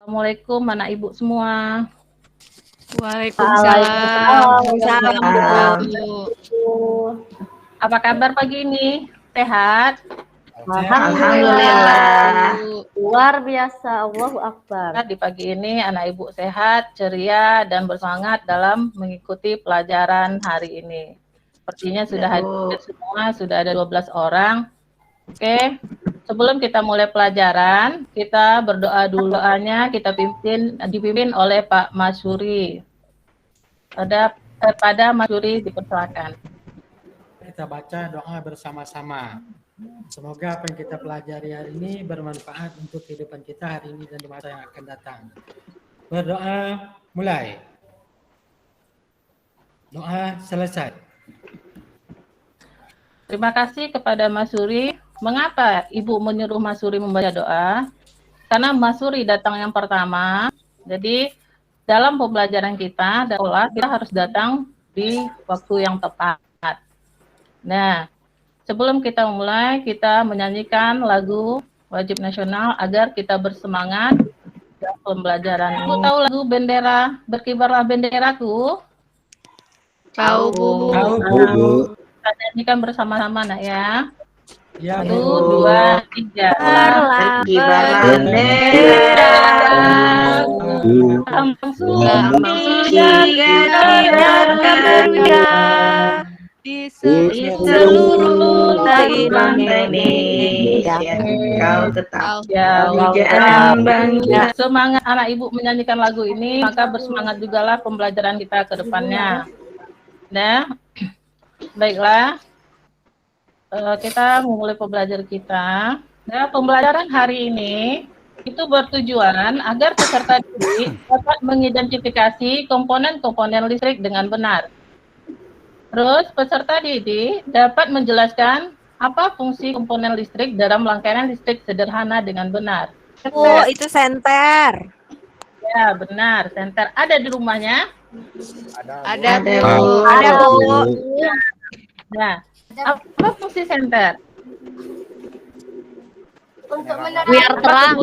Assalamualaikum anak ibu semua. Waalaikumsalam. Waalaikumsalam. Apa kabar pagi ini? Sehat? Alhamdulillah. Luar biasa, Allahu Akbar. Di pagi ini anak ibu sehat, ceria, dan bersemangat dalam mengikuti pelajaran hari ini. Sepertinya sudah hadir semua, sudah ada 12 orang. Oke, sebelum kita mulai pelajaran, kita berdoa dulu. Doanya kita dipimpin oleh Pak Masyuri. Pada Masyuri dipersilakan. Kita baca doa bersama-sama. Semoga apa yang kita pelajari hari ini bermanfaat untuk kehidupan kita hari ini dan di masa yang akan datang. Berdoa mulai. Doa selesai. Terima kasih kepada Mas Suri. Mengapa Ibu menyuruh Mas Suri membaca doa? Karena Mas Suri datang yang pertama. Jadi dalam pembelajaran kita harus datang di waktu yang tepat. Nah, sebelum kita mulai, kita menyanyikan lagu wajib nasional agar kita bersemangat dalam pembelajaran. Ibu tahu lagu bendera, berkibarlah benderaku? Tahu, Bu. Tahu, Bu. Kita nyanyikan bersama-sama, nak ya. Ya, 1, Bu. 2, 3. Berkibarlah bendera, Lambang suci dan perwira di seluruh tanah Indonesia. Kau tetap jangan bangga. Semangat anak ibu menyanyikan lagu ini, maka bersemangat jugalah pembelajaran kita ke depannya. Nah, baiklah. Kita memulai pembelajaran kita. Nah, pembelajaran hari ini itu bertujuan agar peserta didik dapat mengidentifikasi komponen-komponen listrik dengan benar. Terus peserta didik dapat menjelaskan apa fungsi komponen listrik dalam rangkaian listrik sederhana dengan benar. Oh, itu senter. Ya, benar. Senter ada di rumahnya? Ada, Bu. Ada, Bu. Nah, apa fungsi senter? Untuk biar terang,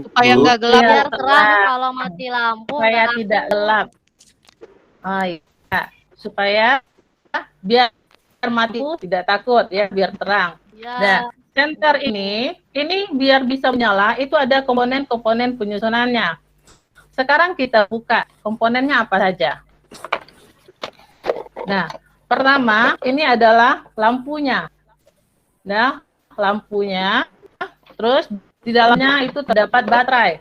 Supaya nggak gelap. biar terang kalau mati lampu. Supaya tidak gelap. Oh iya, supaya biar mati tidak takut ya, biar terang. Ya. Nah, senter ini biar bisa menyala itu ada komponen-komponen penyusunannya. Sekarang kita buka komponennya apa saja. Nah, pertama ini adalah lampunya. Nah, lampunya. Terus di dalamnya itu terdapat baterai.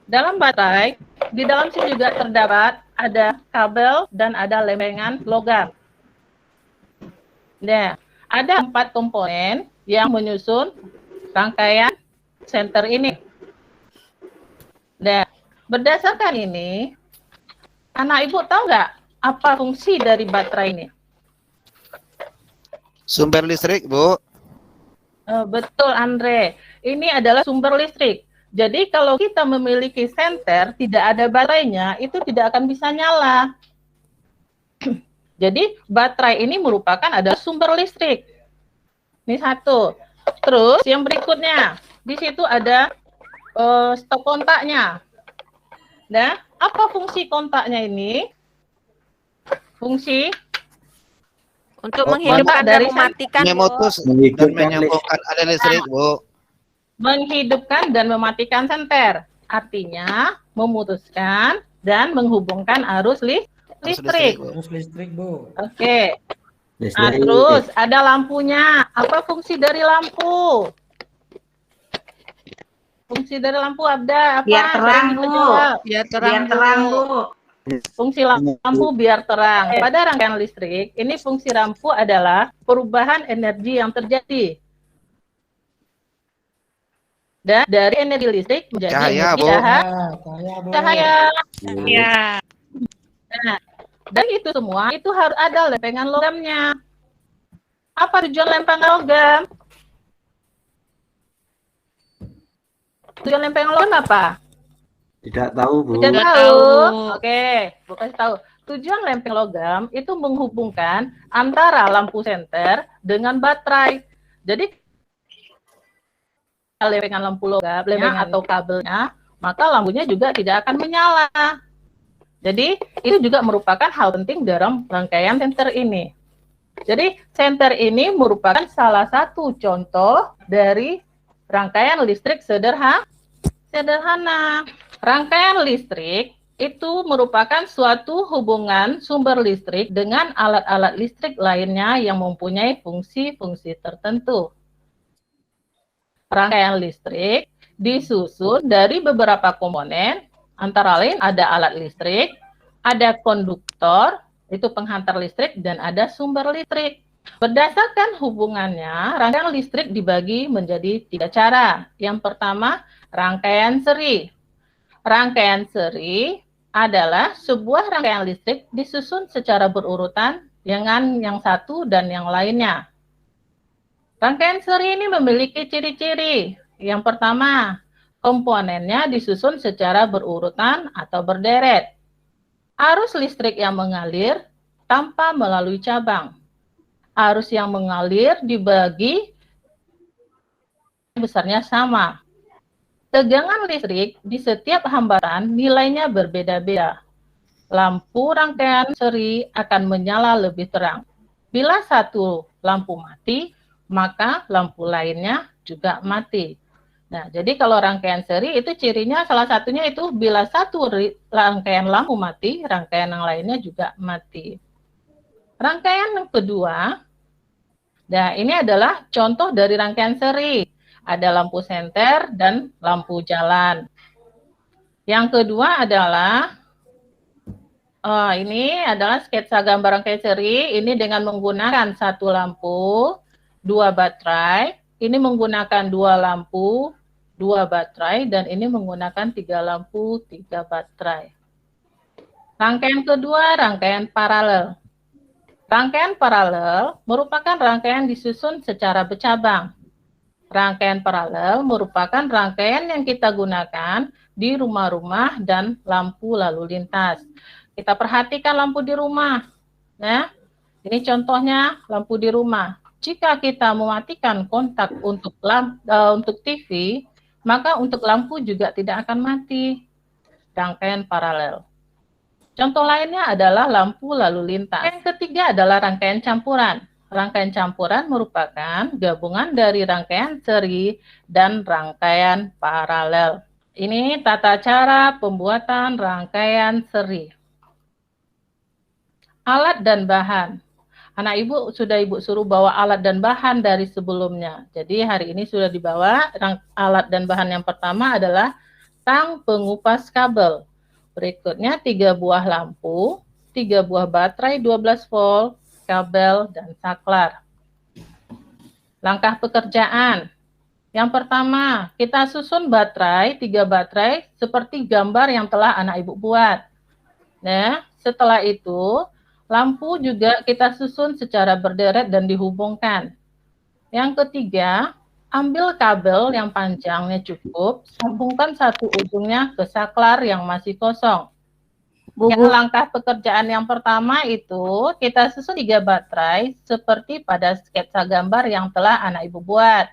Dalam baterai, di dalam sini juga terdapat ada kabel dan ada lempengan logam. Nah, ada 4 komponen yang menyusun rangkaian senter ini. Nah, berdasarkan ini, anak ibu tahu nggak apa fungsi dari baterai ini? Sumber listrik, Bu. Betul, Andre. Ini adalah sumber listrik. Jadi kalau kita memiliki senter, tidak ada baterainya, itu tidak akan bisa nyala. Jadi baterai ini merupakan adalah sumber listrik. Ini satu. Terus yang berikutnya, di situ ada stop kontaknya. Nah, apa fungsi kontaknya ini? Fungsi Untuk menghidupkan dan mematikan. Memutus dan menyambungkan aliran listrik, Bu. Menghidupkan dan mematikan senter. Artinya memutuskan dan menghubungkan arus listrik. Arus listrik, Bu. Oke. Nah, terus ada lampunya. Apa fungsi dari lampu? Fungsi dari lampu ada apa? Biar terang, Bu. Biar Biar terang, Bu. Fungsi lampu biar terang. Pada rangkaian listrik, ini fungsi lampu adalah perubahan energi yang terjadi. Dan dari energi listrik menjadi Cahaya, energi Bu. cahaya. Ya. Nah, dan itu semua itu harus ada lempengan logamnya. Apa tujuan lempengan logam? Tujuan lempengan logam apa? Tidak tahu, Bu. Tidak Tidak tahu. tahu. Oke, Bu kasih tahu. Tujuan lempeng logam itu menghubungkan antara lampu senter dengan baterai. Jadi lempengan lampu logam atau kabelnya, maka lampunya juga tidak akan menyala. Jadi itu juga merupakan hal penting dalam rangkaian senter ini. Jadi senter ini merupakan salah satu contoh dari rangkaian listrik sederhana. Rangkaian listrik itu merupakan suatu hubungan sumber listrik dengan alat-alat listrik lainnya yang mempunyai fungsi-fungsi tertentu. Rangkaian listrik disusun dari beberapa komponen, antara lain ada alat listrik, ada konduktor, itu penghantar listrik, dan ada sumber listrik. Berdasarkan hubungannya, rangkaian listrik dibagi menjadi 3 cara. Yang pertama, rangkaian seri. Rangkaian seri adalah sebuah rangkaian listrik disusun secara berurutan dengan yang satu dan yang lainnya. Rangkaian seri ini memiliki ciri-ciri. Yang pertama, komponennya disusun secara berurutan atau berderet. Arus listrik yang mengalir tanpa melalui cabang. Arus yang mengalir dibagi besarnya sama. Tegangan listrik di setiap hambatan nilainya berbeda-beda. Lampu rangkaian seri akan menyala lebih terang. Bila satu lampu mati, maka lampu lainnya juga mati. Nah, jadi kalau rangkaian seri itu cirinya salah satunya itu bila satu rangkaian lampu mati, rangkaian yang lainnya juga mati. Rangkaian yang kedua, nah ini adalah contoh dari rangkaian seri. Ada lampu senter dan lampu jalan. Yang kedua adalah ini adalah sketsa gambar rangkaian seri. Ini dengan menggunakan satu lampu, 2 baterai, ini menggunakan 2 lampu, 2 baterai, dan ini menggunakan 3 lampu, 3 baterai. Rangkaian kedua, rangkaian paralel. Rangkaian paralel merupakan rangkaian disusun secara bercabang. Rangkaian paralel merupakan rangkaian yang kita gunakan di rumah-rumah dan lampu lalu lintas. Kita perhatikan lampu di rumah. Nah, ini contohnya lampu di rumah. Jika kita mematikan kontak untuk TV, maka untuk lampu juga tidak akan mati. Rangkaian paralel. Contoh lainnya adalah lampu lalu lintas. Yang ketiga adalah rangkaian campuran. Rangkaian campuran merupakan gabungan dari rangkaian seri dan rangkaian paralel. Ini tata cara pembuatan rangkaian seri. Alat dan bahan. Anak ibu sudah ibu suruh bawa alat dan bahan dari sebelumnya. Jadi hari ini sudah dibawa. Alat dan bahan yang pertama adalah tang pengupas kabel. Berikutnya 3 buah lampu, 3 buah baterai 12 volt, kabel, dan saklar. Langkah pekerjaan. Yang pertama, kita susun baterai, 3 baterai seperti gambar yang telah anak ibu buat. Nah, setelah itu lampu juga kita susun secara berderet dan dihubungkan. Yang ketiga, ambil kabel yang panjangnya cukup, sambungkan satu ujungnya ke saklar yang masih kosong. Yang langkah pekerjaan yang pertama itu kita susun 3 baterai seperti pada sketsa gambar yang telah anak ibu buat.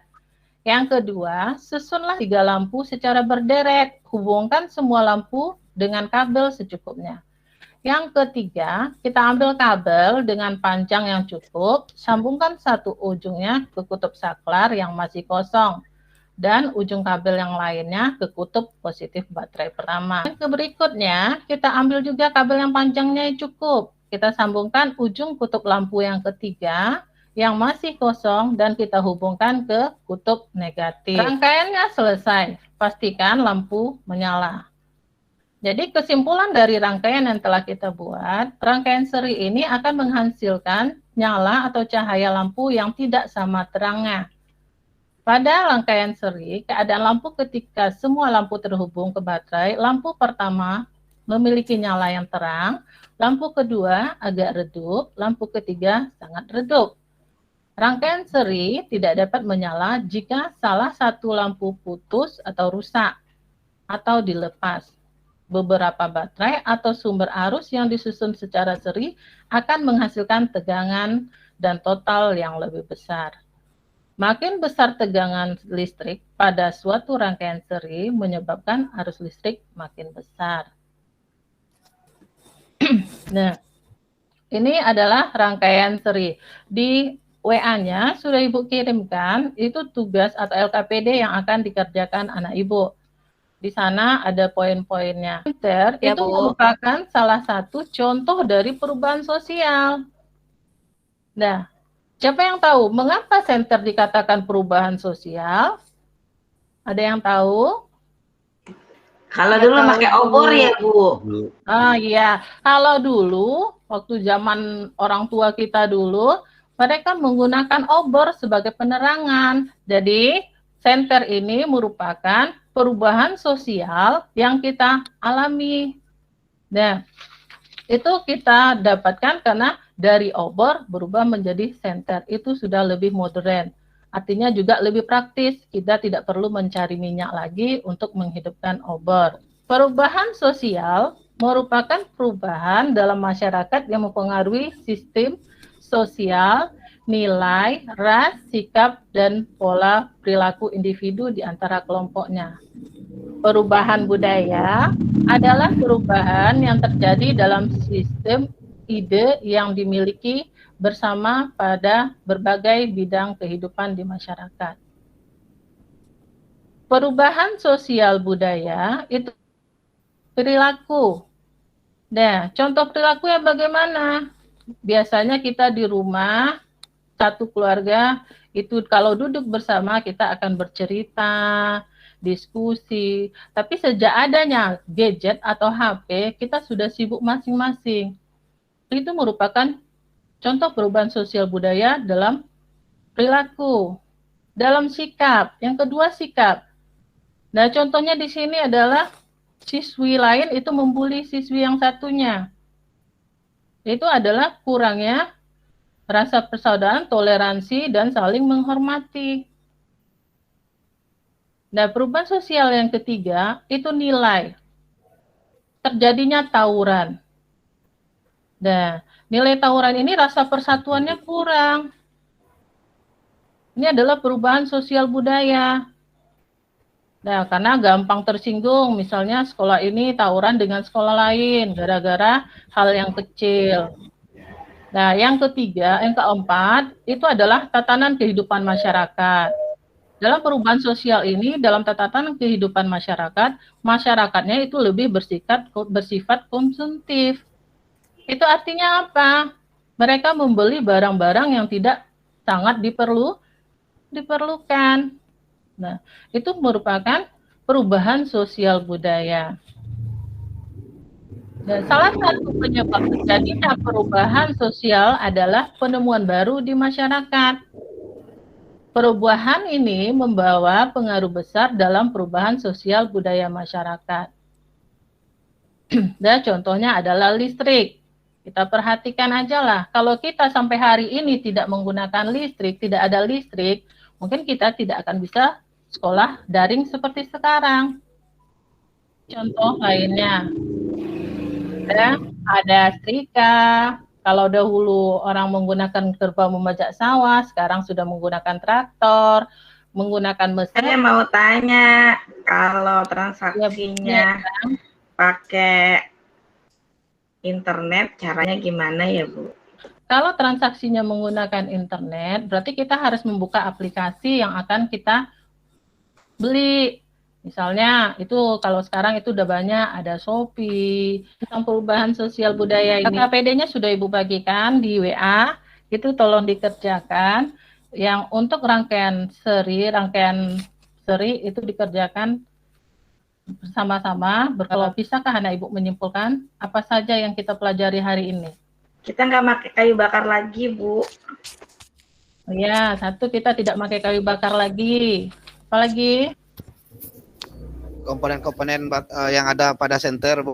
Yang kedua, susunlah 3 lampu secara berderet, hubungkan semua lampu dengan kabel secukupnya. Yang ketiga, kita ambil kabel dengan panjang yang cukup, sambungkan satu ujungnya ke kutub saklar yang masih kosong, dan ujung kabel yang lainnya ke kutub positif baterai pertama. Yang berikutnya, kita ambil juga kabel yang panjangnya yang cukup. Kita sambungkan ujung kutub lampu yang ketiga, yang masih kosong, dan kita hubungkan ke kutub negatif. Rangkaiannya selesai, pastikan lampu menyala. Jadi kesimpulan dari rangkaian yang telah kita buat, rangkaian seri ini akan menghasilkan nyala atau cahaya lampu yang tidak sama terangnya. Pada rangkaian seri, keadaan lampu ketika semua lampu terhubung ke baterai, lampu pertama memiliki nyala yang terang, lampu kedua agak redup, lampu ketiga sangat redup. Rangkaian seri tidak dapat menyala jika salah satu lampu putus atau rusak atau dilepas. Beberapa baterai atau sumber arus yang disusun secara seri akan menghasilkan tegangan dan total yang lebih besar. Makin besar tegangan listrik pada suatu rangkaian seri menyebabkan arus listrik makin besar. Nah, ini adalah rangkaian seri. Di WA-nya sudah Ibu kirimkan, itu tugas atau LKPD yang akan dikerjakan anak Ibu. Di sana ada poin-poinnya. Senter Ya, itu Bu. merupakan salah satu contoh dari perubahan sosial. Nah, siapa yang tahu mengapa senter dikatakan perubahan sosial? Ada yang tahu? Kalau dulu pakai obor ya, Bu. Ah iya, kalau dulu waktu zaman orang tua kita dulu, mereka menggunakan obor sebagai penerangan. Jadi, senter ini merupakan perubahan sosial yang kita alami. Nah, itu kita dapatkan karena dari obor berubah menjadi senter. Itu sudah lebih modern. Artinya juga lebih praktis. Kita tidak perlu mencari minyak lagi untuk menghidupkan obor. Perubahan sosial merupakan perubahan dalam masyarakat yang mempengaruhi sistem sosial, nilai, ras, sikap, dan pola perilaku individu di antara kelompoknya. Perubahan budaya adalah perubahan yang terjadi dalam sistem ide yang dimiliki bersama pada berbagai bidang kehidupan di masyarakat. Perubahan sosial budaya itu perilaku. Nah, contoh perilaku yang bagaimana? Biasanya kita di rumah, satu keluarga, itu kalau duduk bersama kita akan bercerita, diskusi. Tapi sejak adanya gadget atau HP, kita sudah sibuk masing-masing. Itu merupakan contoh perubahan sosial budaya dalam perilaku. Dalam sikap, yang kedua sikap. Nah, contohnya di sini adalah siswi lain itu membuli siswi yang satunya. Itu adalah kurangnya rasa persaudaraan, toleransi, dan saling menghormati. Nah, perubahan sosial yang ketiga itu nilai. Terjadinya tawuran. Nah, nilai tawuran ini rasa persatuannya kurang. Ini adalah perubahan sosial budaya. Nah, karena gampang tersinggung, misalnya sekolah ini tawuran dengan sekolah lain, gara-gara hal yang kecil. Nah, yang ketiga, yang keempat, itu adalah tatanan kehidupan masyarakat. Dalam perubahan sosial ini, dalam tatanan kehidupan masyarakat, masyarakatnya itu lebih bersifat konsumtif. Itu artinya apa? Mereka membeli barang-barang yang tidak sangat diperlukan. Nah, itu merupakan perubahan sosial budaya. Dan salah satu penyebab terjadinya perubahan sosial adalah penemuan baru di masyarakat. Perubahan ini membawa pengaruh besar dalam perubahan sosial budaya masyarakat. Dan contohnya adalah listrik. Kita perhatikan aja lah, kalau kita sampai hari ini tidak menggunakan listrik, tidak ada listrik, mungkin kita tidak akan bisa sekolah daring seperti sekarang. Contoh lainnya, ada setrika. Kalau dahulu orang menggunakan kerbau membajak sawah, sekarang sudah menggunakan traktor, menggunakan mesin. Saya mau tanya, kalau transaksinya pakai internet, caranya gimana ya, Bu? Kalau transaksinya menggunakan internet, berarti kita harus membuka aplikasi yang akan kita beli. Misalnya, itu kalau sekarang itu udah banyak, ada Shopee. Tentang perubahan sosial budaya ini, KPD-nya sudah Ibu bagikan di WA, itu tolong dikerjakan. Yang untuk rangkaian seri itu dikerjakan bersama-sama, berkelompok. Bisakah anak Ibu menyimpulkan apa saja yang kita pelajari hari ini? Kita nggak pakai kayu bakar lagi, Bu. Ya, satu, kita tidak pakai kayu bakar lagi. Apalagi? Komponen-komponen yang ada pada senter, Bu.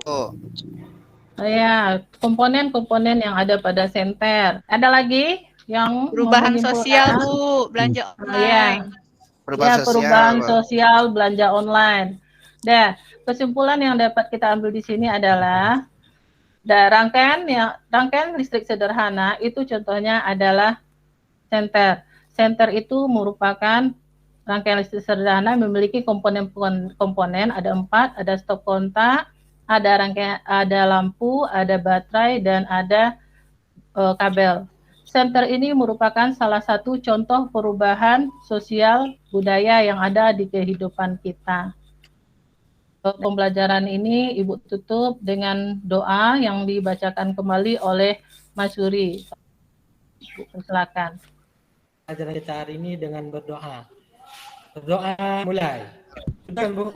Ya, komponen-komponen yang ada pada senter. Ada lagi yang Perubahan sosial, Bu, belanja online. Perubahan sosial belanja online. Nah, kesimpulan yang dapat kita ambil di sini adalah rangkaian listrik sederhana itu contohnya adalah senter. Senter itu merupakan rangkaian listrik sederhana memiliki komponen ada 4, ada stop kontak, ada lampu, ada baterai, dan ada kabel. Senter ini merupakan salah satu contoh perubahan sosial budaya yang ada di kehidupan kita. Pembelajaran ini Ibu tutup dengan doa yang dibacakan kembali oleh Mas Suri. Silakan. Pelajaran kita hari ini dengan berdoa. Berdoa mulai. Sudah, Bu?